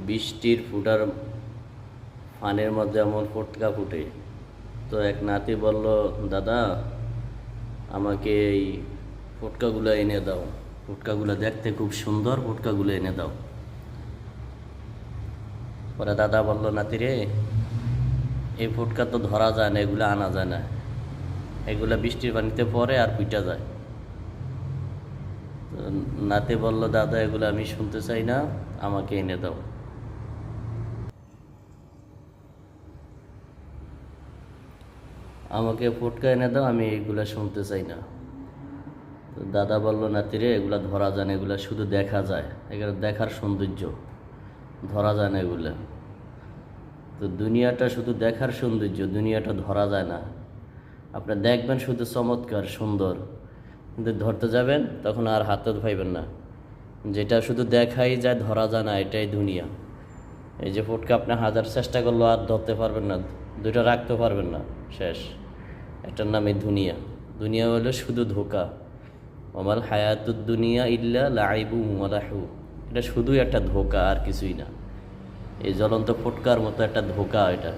বৃষ্টির ফুটার ফানের মধ্যে এমন ফোটকা ফুটে। তো এক নাতি বলল, দাদা আমাকে এই ফোটকাগুলো এনে দাও, ফোটকাগুলো দেখতে খুব সুন্দর, ফোটকাগুলো এনে দাও। পরে দাদা বলল, নাতি রে, এই ফোটকা তো ধরা যায় না, এগুলো আনা যায় না, এগুলা বৃষ্টির পানিতে পড়ে আর পিটা যায়। তো নাতি বলল, দাদা এগুলো আমি শুনতে চাই না, আমাকে এনে দাও। আমাকে ফোটকা এনে দাও, আমি এগুলা শুনতে চাই না। তো দাদা বলল, নাতি রে, এগুলা ধরা যায় না, এগুলা শুধু দেখা যায়, এগুলো দেখার সৌন্দর্য, ধরা যায় না এগুলা। তো দুনিয়াটা শুধু দেখার সৌন্দর্য, দুনিয়াটা ধরা যায় না। আপনি দেখবেন শুধু চমৎকার সুন্দর, কিন্তু ধরতে যাবেন তখন আর হাতে পাইবেন না। যেটা শুধু দেখাই যায়, ধরা যায় না, এটাই দুনিয়া। এই যে ফোটকা আপনি হাজার চেষ্টা করলেও আর ধরতে পারবেন না, দুইটা রাখতে পারবেন না, শেষ। এটার নামে দুনিয়া। দুনিয়া হলো শুধু ধোকা। ওমাল হায়াতুদ দুনিয়া ইল্লা লাইবু ওয়া লাহু। এটা শুধুই একটা ধোকা, আর কিছুই না। এই জ্বলন্ত ফোটকার মতো একটা ধোকা এটা।